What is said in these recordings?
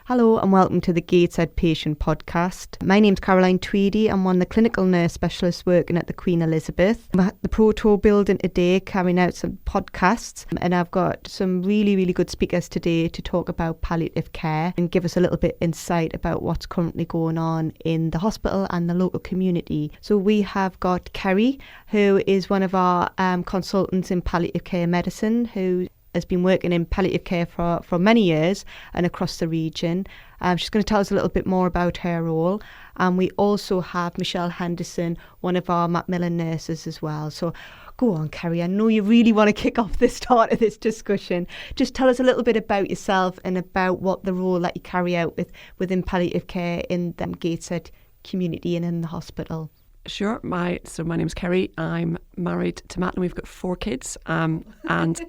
Hello and welcome to the Gateshead Patient Podcast. My name's Caroline Tweedy. I'm one of the clinical nurse specialists working at the Queen Elizabeth. I'm at the Proto building today carrying out some podcasts, and I've got some really good speakers today to talk about palliative care and give us a little bit insight about what's currently going on in the hospital and the local community. So we have got Kerry, who is one of our consultants in palliative care medicine, who has been working in palliative care for many years and across the region. She's going to tell us a little bit more about her role. And we also have Michelle Henderson, one of our Macmillan nurses as well. So go on, Kerry. I know you really want to kick off the start of this discussion. Just tell us a little bit about yourself and about what the role that you carry out within palliative care in the Gateshead community and in the hospital. Sure. My name's Kerry. I'm married to Matt and we've got 4 kids. And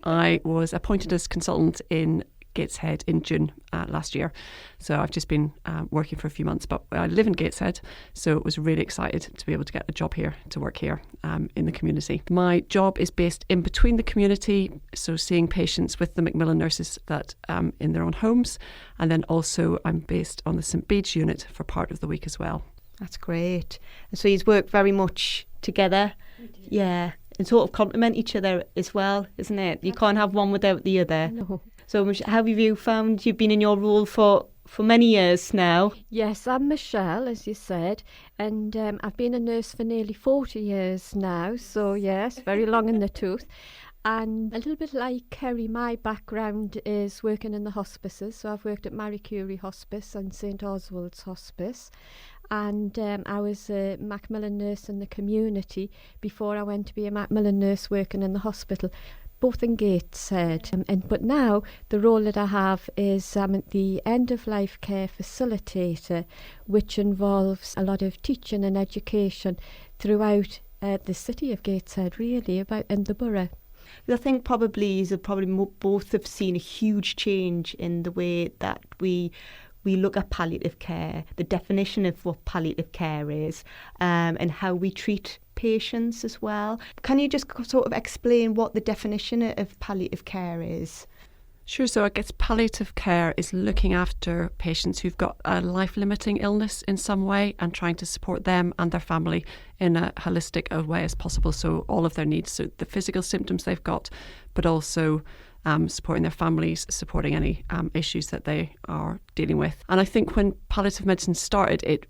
I was appointed as consultant in Gateshead in June last year. So I've just been working for a few months, but I live in Gateshead. So I was really excited to be able to get a job here, to work here in the community. My job is based in between the community, so seeing patients with the Macmillan nurses that in their own homes. And then also I'm based on the St Bede's unit for part of the week as well. That's great. And so you work very much together. Yeah. And sort of complement each other as well, isn't it? You can't have one without the other. No. So how have you found you've been in your role for many years now? Yes, I'm Michelle, as you said, and I've been a nurse for nearly 40 years now. So yes, very long in the tooth. And a little bit like Kerry, my background is working in the hospices. So I've worked at Marie Curie Hospice and St Oswald's Hospice. And I was a Macmillan nurse in the community before I went to be a Macmillan nurse working in the hospital, both in Gateshead. But now the role that I have is the end-of-life care facilitator, which involves a lot of teaching and education throughout the city of Gateshead, really, in the borough. I think probably both have seen a huge change in the way that we look at palliative care, the definition of what palliative care is, and how we treat patients as well. Can you just sort of explain what the definition of palliative care is? Sure. So I guess palliative care is looking after patients who've got a life-limiting illness in some way and trying to support them and their family in a holistic way as possible. So all of their needs, so the physical symptoms they've got, but also supporting their families, supporting any issues that they are dealing with. And I think when palliative medicine started, it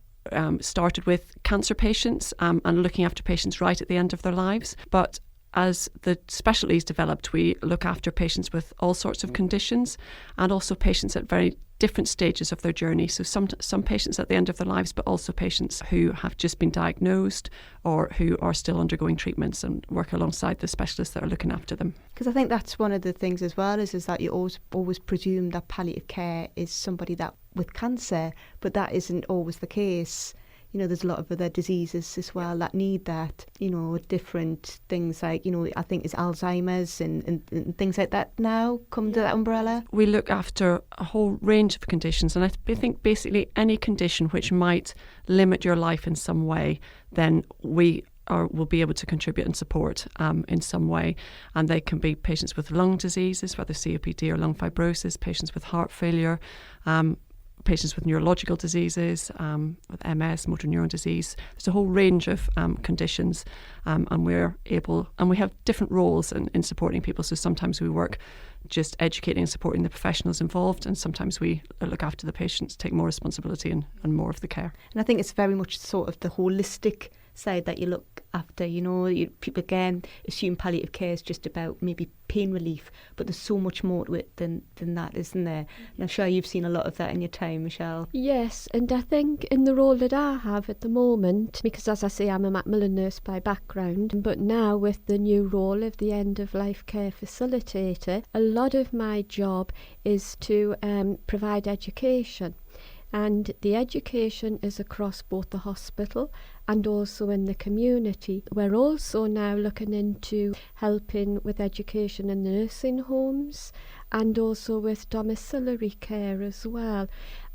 started with cancer patients and looking after patients right at the end of their lives. But as the specialties developed, we look after patients with all sorts of conditions and also patients at very different stages of their journey. So some patients at the end of their lives, but also patients who have just been diagnosed or who are still undergoing treatments, and work alongside the specialists that are looking after them. Because I think that's one of the things as well is that you always presume that palliative care is somebody that with cancer, but that isn't always the case. You know, there's a lot of other diseases as well that need that, different things like, I think it's Alzheimer's and things like that now come to that umbrella. We look after a whole range of conditions, and I think basically any condition which might limit your life in some way, then we will be able to contribute and support in some way. And they can be patients with lung diseases, whether COPD or lung fibrosis, patients with heart failure, patients with neurological diseases, with MS, motor neuron disease. There's a whole range of conditions, and we have different roles in supporting people. So sometimes we work just educating and supporting the professionals involved, and sometimes we look after the patients, take more responsibility and more of the care. And I think it's very much sort of the holistic side that you look after. People again assume palliative care is just about maybe pain relief, but there's so much more to it than that, isn't there? And I'm sure you've seen a lot of that in your time, Michelle. Yes, and I think in the role that I have at the moment, because as I say, I'm a Macmillan nurse by background, but now with the new role of the end-of-life care facilitator, a lot of my job is to provide education. And the education is across both the hospital and also in the community. We're also now looking into helping with education in nursing homes and also with domiciliary care as well.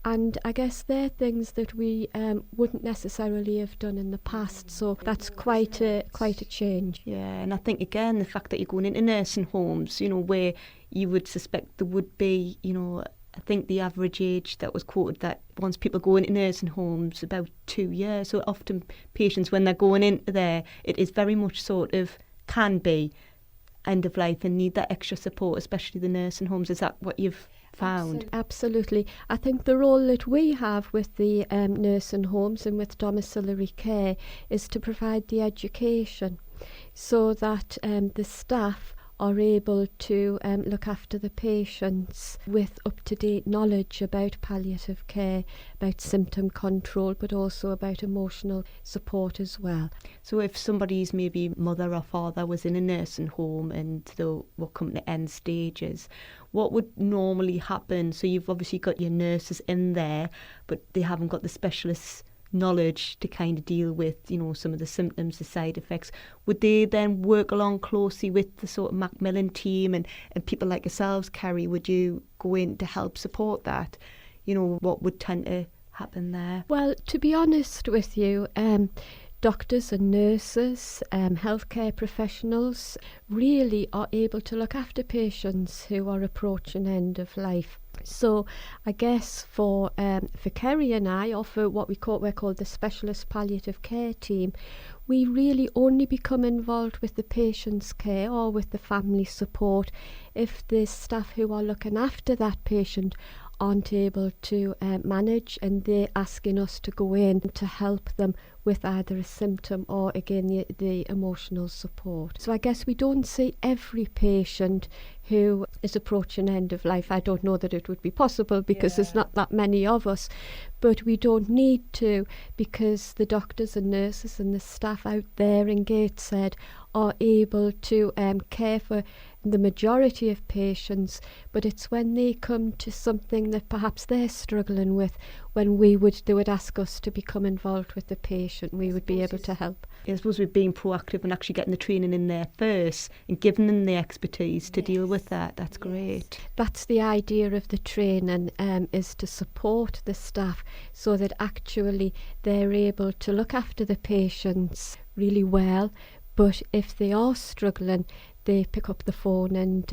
And I guess they're things that we wouldn't necessarily have done in the past. So that's quite a change. Yeah, and I think again the fact that you're going into nursing homes, where you would suspect there would be, I think the average age that was quoted that once people go into nursing homes, about 2 years. So often patients, when they're going into there, it is very much sort of can be end of life and need that extra support, especially the nursing homes. Is that what you've found? Absolutely. I think the role that we have with the nursing homes and with domiciliary care is to provide the education so that the staff are able to look after the patients with up-to-date knowledge about palliative care, about symptom control, but also about emotional support as well. So if somebody's maybe mother or father was in a nursing home and they were coming to end stages, what would normally happen? So you've obviously got your nurses in there, but they haven't got the specialists knowledge to kind of deal with, some of the symptoms, the side effects. Would they then work along closely with the sort of Macmillan team and people like yourselves, Kerry? Would you go in to help support that? What would tend to happen there? Well, to be honest with you, doctors and nurses, healthcare professionals really are able to look after patients who are approaching end of life. So I guess for Kerry and I, or for we're called the Specialist Palliative Care Team, we really only become involved with the patient's care or with the family support if the staff who are looking after that patient aren't able to manage, and they're asking us to go in to help them with either a symptom or again the emotional support. So I guess we don't see every patient who is approaching end of life. I don't know that it would be possible because there's not that many of us, but we don't need to, because the doctors and nurses and the staff out there in Gateshead are able to care for the majority of patients, but it's when they come to something that perhaps they're struggling with when they would ask us to become involved with the patient. We would be able to help. I suppose we're being proactive and actually getting the training in there first and giving them the expertise to deal with that. That's great. That's the idea of the training, is to support the staff so that actually they're able to look after the patients really well. But if they are struggling, they pick up the phone and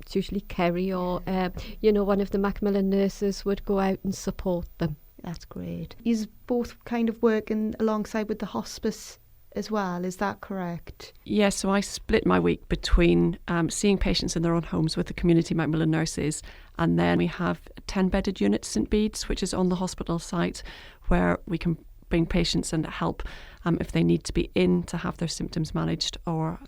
it's usually Kerry or one of the Macmillan nurses would go out and support them. That's great. You're both kind of working alongside with the hospice as well, is that correct? Yes, so I split my week between seeing patients in their own homes with the community Macmillan nurses, and then we have a 10-bedded unit, St Bede's, which is on the hospital site, where we can bring patients and help if they need to be in to have their symptoms managed or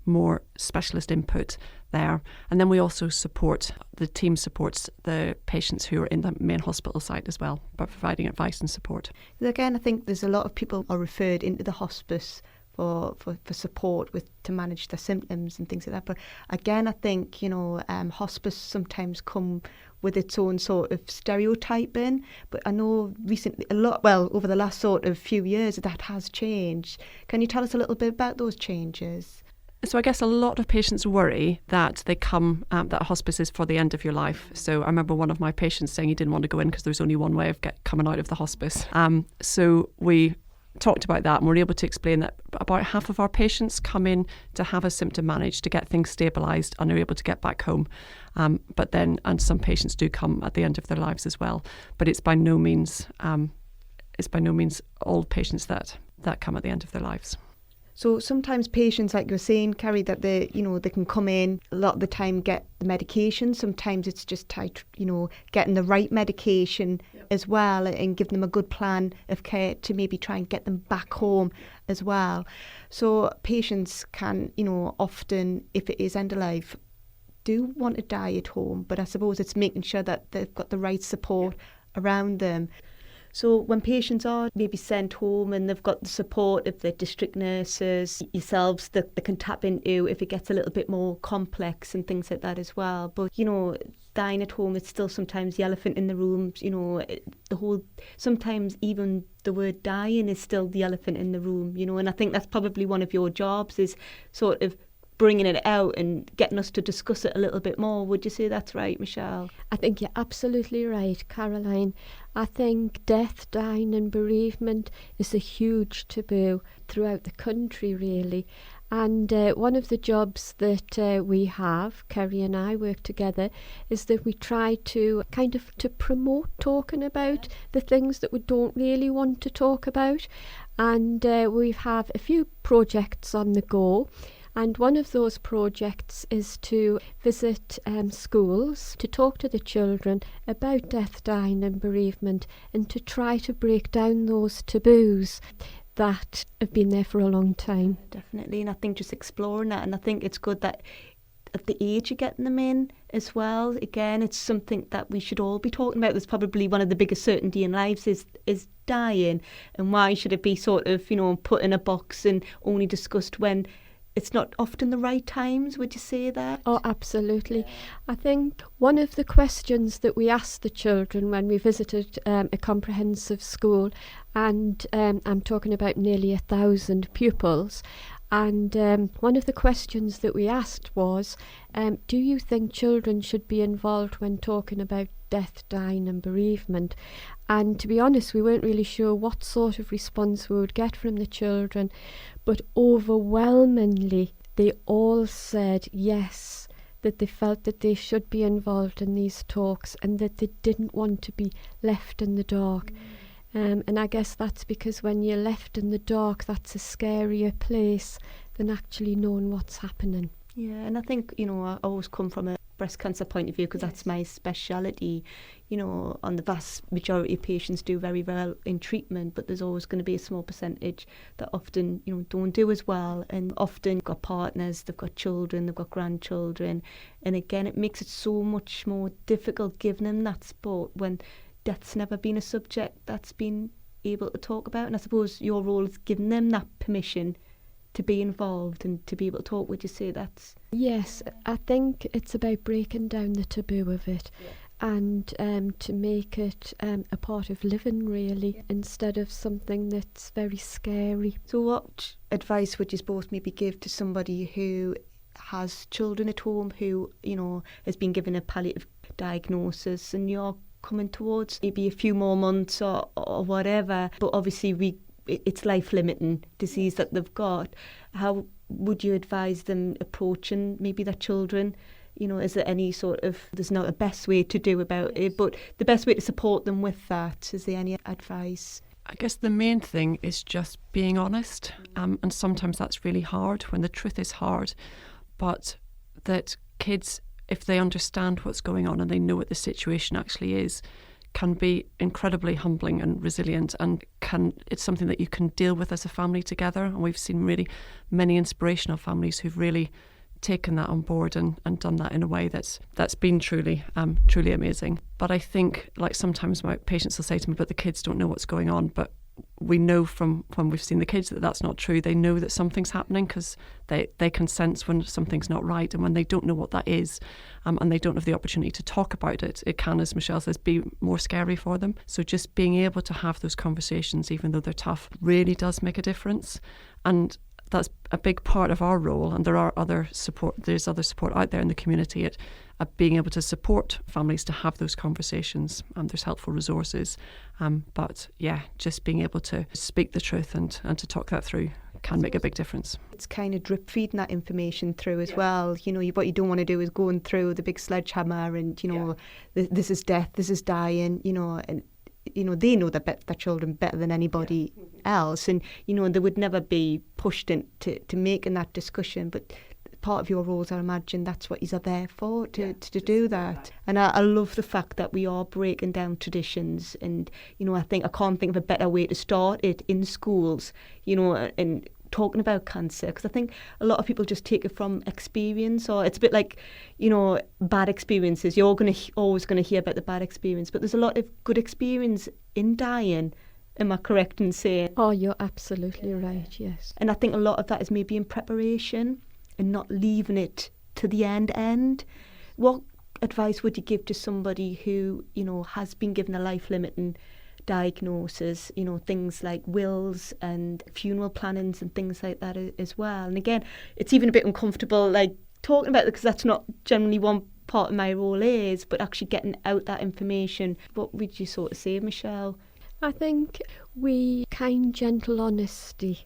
more specialist input there. And then we also the team supports the patients who are in the main hospital site as well by providing advice and support. Again, I think there's a lot of people are referred into the hospice for support to manage their symptoms and things like that. But again, I think, hospice sometimes come with its own sort of stereotyping. But I know recently over the last sort of few years, that has changed. Can you tell us a little bit about those changes? So I guess a lot of patients worry that they come, that hospice is for the end of your life. So I remember one of my patients saying he didn't want to go in because there was only one way of coming out of the hospice. So we talked about that and we're able to explain that about half of our patients come in to have a symptom managed, to get things stabilised and are able to get back home. And some patients do come at the end of their lives as well. But it's by no means all patients that come at the end of their lives. So sometimes patients, like you're saying, Kerry, that they can come in a lot of the time, get the medication. Sometimes it's just getting the right medication as well, and give them a good plan of care to maybe try and get them back home as well. So patients can, often, if it is end of life, do want to die at home, but I suppose it's making sure that they've got the right support around them. So when patients are maybe sent home and they've got the support of the district nurses, yourselves, that they can tap into if it gets a little bit more complex and things like that as well. But, dying at home, it's still sometimes the elephant in the room, sometimes even the word dying is still the elephant in the room, and I think that's probably one of your jobs, is sort of bringing it out and getting us to discuss it a little bit more. Would you say that's right, Michelle? I think you're absolutely right, Caroline. I think death, dying and bereavement is a huge taboo throughout the country, really. And one of the jobs that we have, Kerry and I work together, is that we try to to promote talking about the things that we don't really want to talk about. And we have a few projects on the go. And one of those projects is to visit schools, to talk to the children about death, dying and bereavement, and to try to break down those taboos that have been there for a long time. Definitely, and I think just exploring that, and I think it's good that at the age you're getting them in as well. Again, it's something that we should all be talking about. There's probably one of the biggest certainty in lives is dying, and why should it be sort of, put in a box and only discussed when it's not often the right times? Would you say that? Oh, absolutely. Yeah. I think one of the questions that we asked the children when we visited a comprehensive school, and I'm talking about nearly 1,000 pupils, and one of the questions that we asked was, do you think children should be involved when talking about death, dying and bereavement? And to be honest, we weren't really sure what sort of response we would get from the children, but overwhelmingly they all said yes, that they felt that they should be involved in these talks and that they didn't want to be left in the dark. And I guess that's because when you're left in the dark, that's a scarier place than actually knowing what's happening. Yeah, and I think, I always come from a breast cancer point of view because that's my speciality. On the vast majority of patients do very well in treatment, but there's always going to be a small percentage that often, don't do as well, and often got partners, they've got children, they've got grandchildren, and again, it makes it so much more difficult giving them that support when death's never been a subject that's been able to talk about. And I suppose your role is giving them that permission to be involved and to be able to talk. Would you say that's... Yes, I think it's about breaking down the taboo of it, and to make it a part of living, really, instead of something that's very scary. So what advice would you both maybe give to somebody who has children at home who, has been given a palliative diagnosis, and you're coming towards maybe a few more months or whatever, but obviously it's life-limiting disease that they've got? How would you advise them approaching maybe their children? Is there any sort of, there's not a best way to do about it, but the best way to support them with that, is there any advice? I guess the main thing is just being honest, and sometimes that's really hard when the truth is hard, but that kids, if they understand what's going on and they know what the situation actually is, can be incredibly humbling and resilient, and it's something that you can deal with as a family together. And we've seen really many inspirational families who've really taken that on board and done that in a way that's been truly amazing. But I think, like, sometimes my patients will say to me, but the kids don't know what's going on. But we know from when we've seen the kids that that's not true. They know that something's happening because they can sense when something's not right, and when they don't know what that is, and they don't have the opportunity to talk about it, it can, as Michelle says, be more scary for them. So just being able to have those conversations, even though they're tough, really does make a difference. And that's a big part of our role, and there's other support out there in the community at being able to support families to have those conversations. There's helpful resources, but just being able to speak the truth and to talk that through can make a big difference. It's kind of drip feeding that information through as well. What you don't want to do is going through the big sledgehammer and this is death, this is dying, and they know their children better than anybody else, and they would never be pushed into making that discussion. But part of your roles, I imagine, that's what you're there for, to do that. And I love the fact that we are breaking down traditions, and I can't think of a better way to start it in schools, and talking about cancer, because I think a lot of people just take it from experience, or it's a bit like, bad experiences. You're always going to hear about the bad experience, but there's a lot of good experience in dying. Am I correct in saying? Oh, you're absolutely right, yes. And I think a lot of that is maybe in preparation and not leaving it to the end. What advice would you give to somebody who, has been given a life-limiting diagnosis, things like wills and funeral plannings and things like that as well. And again, it's even a bit uncomfortable like talking about it because that's not generally one part of my role is, but actually getting out that information. What would you sort of say, Michelle? I think kind, gentle honesty,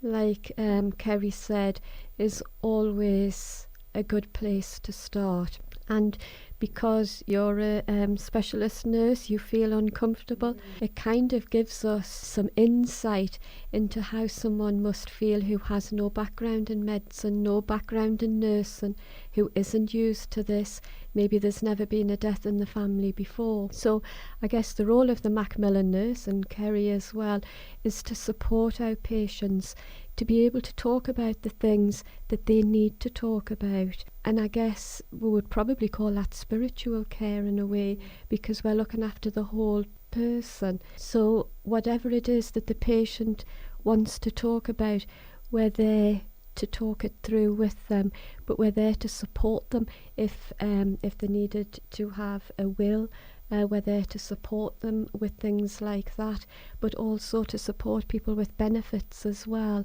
like Kerry said, is always a good place to start. And because you're a specialist nurse, you feel uncomfortable. It kind of gives us some insight into how someone must feel who has no background in medicine, no background in nursing, who isn't used to this. Maybe there's never been a death in the family before. So I guess the role of the Macmillan nurse, and Kerry as well, is to support our patients to be able to talk about the things that they need to talk about. And I guess we would probably call that spiritual care in a way, because we're looking after the whole person. So whatever it is that the patient wants to talk about, we're there to talk it through with them, but we're there to support them if they needed to have a will. We're there to support them with things like that, but also to support people with benefits as well.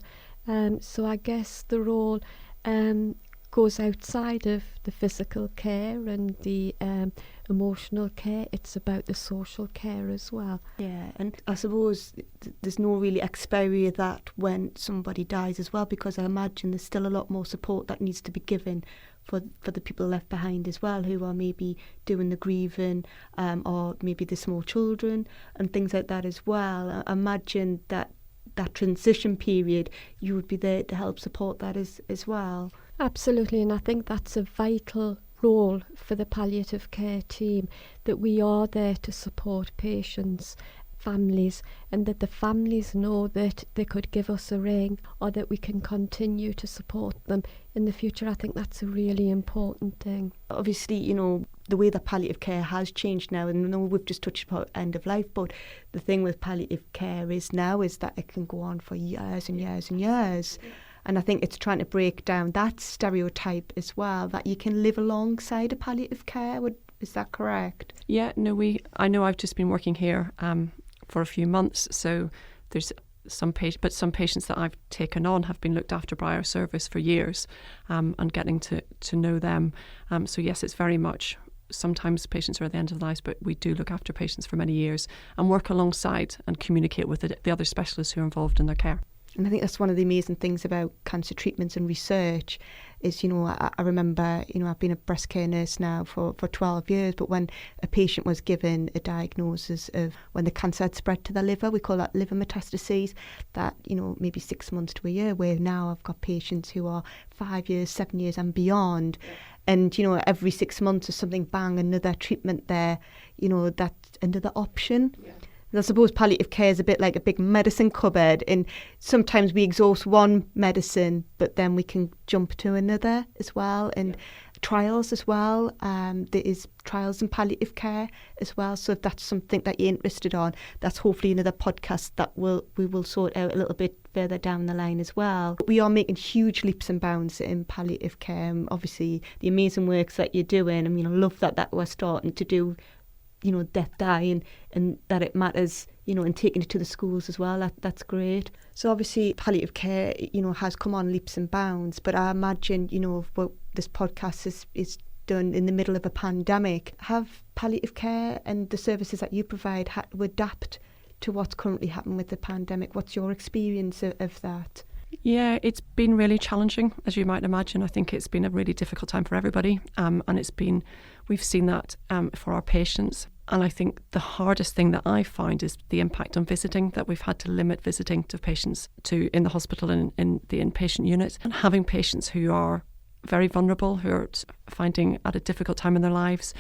So I guess the role goes outside of the physical care and the emotional care. It's about the social care as well. Yeah, and I suppose there's no really expiry of that when somebody dies as well, because I imagine there's still a lot more support that needs to be given for the people left behind as well, who are maybe doing the grieving, or maybe the small children and things like that as well. I imagine that transition period, you would be there to help support that as well. Absolutely, and I think that's a vital role for the palliative care team, that we are there to support patients, families, and that the families know that they could give us a ring or that we can continue to support them in the future. I think that's a really important thing. Obviously, the way that palliative care has changed now, and I know we've just touched about end of life, but the thing with palliative care is that it can go on for years and years and years. And I think it's trying to break down that stereotype as well, that you can live alongside a palliative care. Is that correct? Yeah, no, I know I've just been working here for a few months, so there's some patients that I've taken on have been looked after by our service for years, and getting to know them. So yes, it's very much, sometimes patients are at the end of their lives, but we do look after patients for many years and work alongside and communicate with the other specialists who are involved in their care. And I think that's one of the amazing things about cancer treatments and research is, I remember, I've been a breast care nurse now for 12 years, but when a patient was given a diagnosis of when the cancer had spread to the liver, we call that liver metastases, that, maybe 6 months to a year, where now I've got patients who are 5 years, 7 years and beyond. And, every 6 months or something, bang, another treatment there, that's another option. Yeah. And I suppose palliative care is a bit like a big medicine cupboard, and sometimes we exhaust one medicine, but then we can jump to another as well, and trials as well. There is trials in palliative care as well, so if that's something that you're interested on, that's hopefully another podcast that we will sort out a little bit further down the line as well. We are making huge leaps and bounds in palliative care. Obviously, the amazing works that you're doing, I love that we're starting to do death, dying, and that it matters, and taking it to the schools as well. That's great. So obviously palliative care, has come on leaps and bounds, but I imagine, what this podcast is done in the middle of a pandemic. Have palliative care and the services that you provide had to adapt to what's currently happening with the pandemic? What's your experience of that? Yeah, it's been really challenging, as you might imagine. I think it's been a really difficult time for everybody, and we've seen that for our patients. And I think the hardest thing that I find is the impact on visiting, that we've had to limit visiting to patients in the hospital and in the inpatient unit, and having patients who are very vulnerable, who are finding at a difficult time in their lives,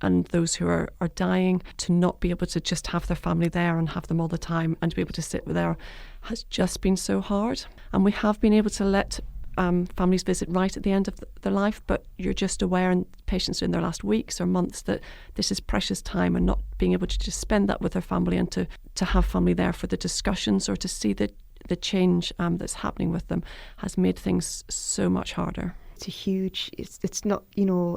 and those who are dying, to not be able to just have their family there and have them all the time and to be able to sit there has just been so hard. And we have been able to let families visit right at the end of their life, but you're just aware, and patients in their last weeks or months, that this is precious time, and not being able to just spend that with their family and to have family there for the discussions or to see the change that's happening with them has made things so much harder. It's not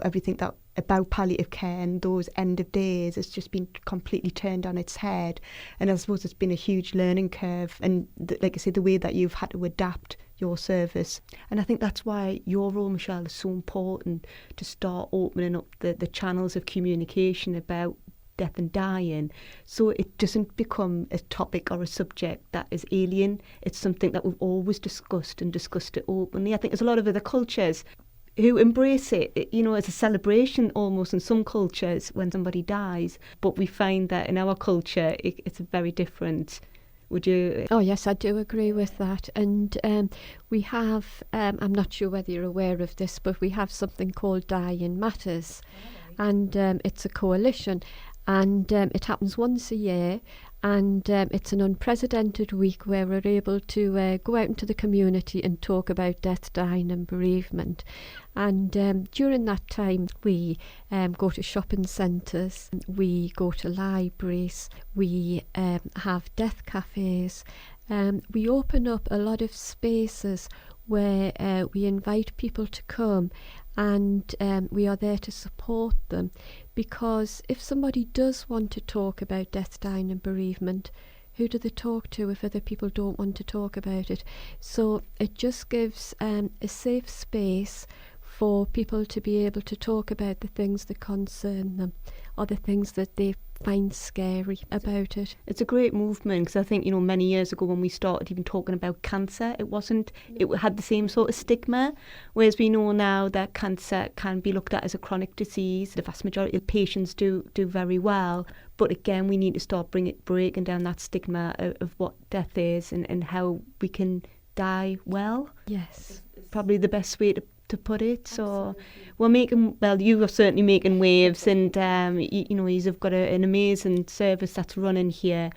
everything that about palliative care and those end of days has just been completely turned on its head. And I suppose it's been a huge learning curve. And like I say, the way that you've had to adapt your service. And I think that's why your role, Michelle, is so important, to start opening up the channels of communication about death and dying, so it doesn't become a topic or a subject that is alien. It's something that we've always discussed and discussed it openly. I think there's a lot of other cultures who embrace it, you know, as a celebration almost in some cultures when somebody dies. But we find that in our culture, it's very different. Would you? Oh yes, I do agree with that. And we have, I'm not sure whether you're aware of this, but we have something called Dying Matters. And it's a coalition. And it happens once a year, and it's an unprecedented week where we're able to go out into the community and talk about death, dying and bereavement. And during that time, we go to shopping centres, we go to libraries, we have death cafes. We open up a lot of spaces where we invite people to come, and we are there to support them, because if somebody does want to talk about death, dying and bereavement, who do they talk to if other people don't want to talk about it? So it just gives a safe space for people to be able to talk about the things that concern them, or the things that they find scary about it. It's a great movement, because I think, you know, many years ago when we started even talking about cancer, it had the same sort of stigma, whereas we know now that cancer can be looked at as a chronic disease. The vast majority of patients do very well, but again, we need to start breaking down that stigma of what death is and how we can die well. Yes. Probably the best way to put it. So we're making, well, you are certainly making waves, and you know, you've got an amazing service that's running here.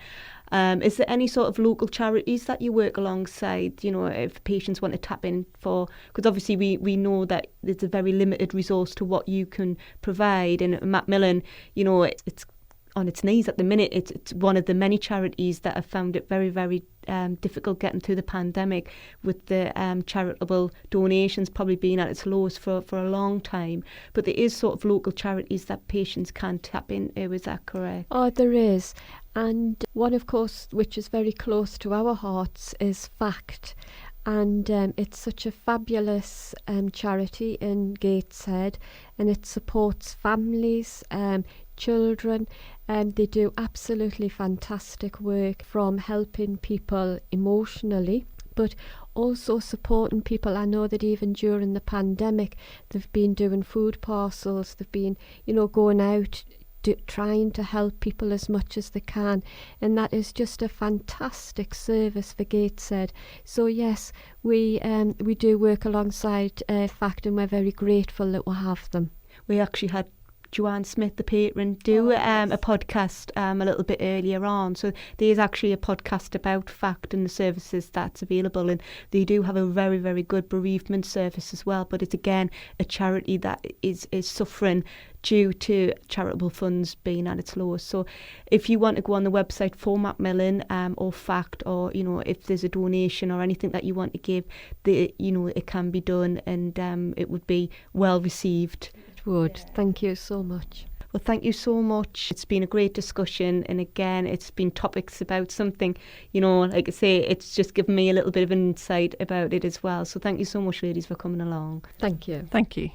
Is there any sort of local charities that you work alongside, you know, if patients want to tap in for, because obviously we know that there's a very limited resource to what you can provide, and Macmillan, you know, it's on its knees at the minute. It's one of the many charities that have found it very, very difficult getting through the pandemic, with the charitable donations probably being at its lowest for a long time. But there is sort of local charities that patients can tap into, is that correct? Oh, there is. And one, of course, which is very close to our hearts is FACT. And it's such a fabulous charity in Gateshead, and it supports families, children, and they do absolutely fantastic work, from helping people emotionally, but also supporting people. I know that even during the pandemic, they've been doing food parcels, they've been, you know, going out, trying to help people as much as they can, and that is just a fantastic service for Gateshead. So yes, we do work alongside FACT, and we're very grateful that we have them. We actually had Joanne Smith, the patron, do a podcast a little bit earlier on. So there's actually a podcast about FACT and the services that's available, and they do have a very, very good bereavement service as well. But it's again a charity that is suffering due to charitable funds being at its lowest. So if you want to go on the website for Macmillan or FACT, or, you know, if there's a donation or anything that you want to give, you know, it can be done, and it would be well received. Would. Thank you so much. Well, thank you so much. It's been a great discussion, and again, it's been topics about something, you know, like I say, it's just given me a little bit of an insight about it as well. So thank you so much, ladies, for coming along. Thank you. Thank you.